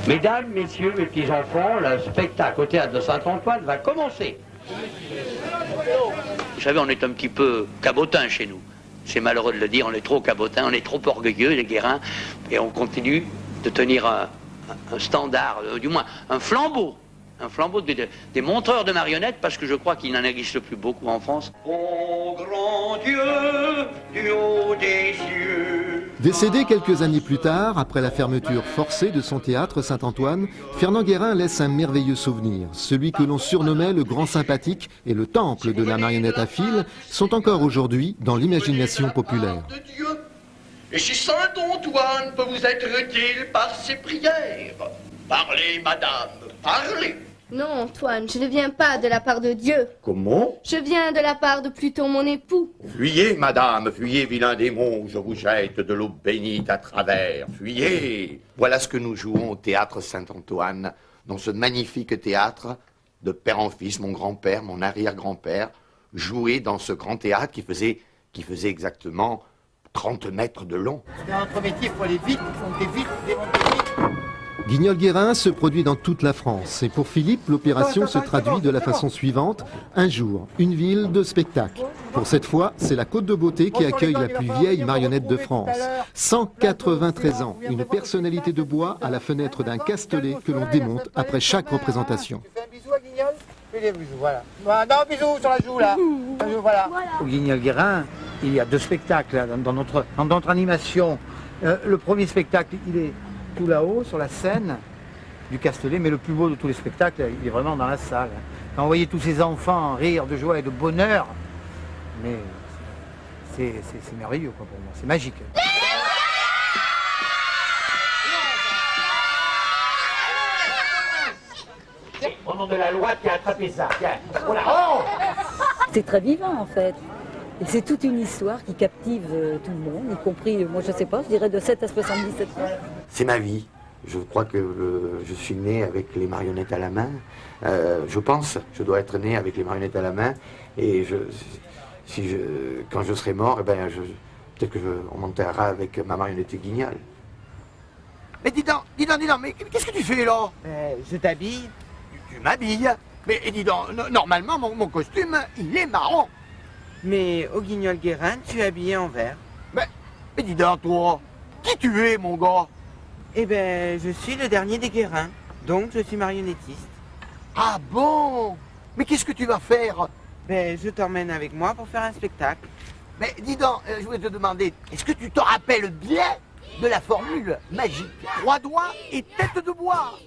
Mesdames, messieurs, mes petits-enfants, le spectacle au théâtre de Saint-Antoine va commencer. Vous savez, on est un petit peu cabotin chez nous. C'est malheureux de le dire, on est trop cabotin, on est trop orgueilleux, les Guérins, et on continue de tenir un standard, du moins un flambeau des montreurs de marionnettes, parce que je crois qu'il n'en existe plus beaucoup en France. Ô grand Dieu du haut des cieux. Décédé quelques années plus tard, après la fermeture forcée de son théâtre Saint-Antoine, Fernand Guérin laisse un merveilleux souvenir. Celui que l'on surnommait le grand sympathique et le temple de la marionnette à fil sont encore aujourd'hui dans l'imagination populaire. Et si Saint-Antoine peut vous être utile par ses prières, parlez, madame, parlez. Non, Antoine, je ne viens pas de la part de Dieu. Comment? Je viens de la part de Pluton, mon époux. Fuyez, madame, fuyez, vilain démon, ou je vous jette de l'eau bénite à travers. Fuyez. Voilà ce que nous jouons au théâtre Saint-Antoine, dans ce magnifique théâtre de père en fils, mon grand-père, mon arrière-grand-père, jouait dans ce grand théâtre qui faisait exactement 30 mètres de long. Dans notre métier, il faut aller vite, monter vite, démonter vite. Guignol-Guérin se produit dans toute la France et pour Philippe, l'opération se traduit de la façon suivante. Un jour, une ville, deux spectacles. Pour cette fois, c'est la Côte de Beauté qui accueille la plus vieille marionnette de France. 193 ans, une personnalité de bois à la fenêtre d'un Castellet que l'on démonte après chaque représentation. Tu fais un bisou à Guignol? Fais des bisous, voilà. Non, bisous sur la joue, là. La joue, voilà. Au Guignol-Guérin, il y a deux spectacles là, dans notre animation. Le premier spectacle, il est tout là-haut, sur la scène du Castellet, mais le plus beau de tous les spectacles, il est vraiment dans la salle. Quand vous voyez tous ces enfants rire de joie et de bonheur, mais c'est merveilleux quoi, pour moi, c'est magique. Au nom de la loi, tu as attrapé ça, tiens. Voilà. Oh, c'est très vivant en fait. Et c'est toute une histoire qui captive tout le monde, y compris, moi je sais pas, je dirais de 7 à 77 ans. C'est ma vie. Je crois que je suis né avec les marionnettes à la main. Je pense, je dois être né avec les marionnettes à la main. Et quand je serai mort, eh ben, peut-être qu'on m'enterrera avec ma marionnette Guignol. mais dis donc, mais qu'est-ce que tu fais là? Je t'habille. Tu m'habilles. Mais dis donc, normalement, mon costume, il est marron. Mais au Guignol-Guérin, tu es habillé en vert. Mais dis donc, toi, qui tu es, mon gars? Eh ben, je suis le dernier des Guérins, donc je suis marionnettiste. Ah bon? Mais qu'est-ce que tu vas faire? Ben, je t'emmène avec moi pour faire un spectacle. Mais dis donc, je voulais te demander, est-ce que tu te rappelles bien de la formule magique? 3 doigts et tête de bois.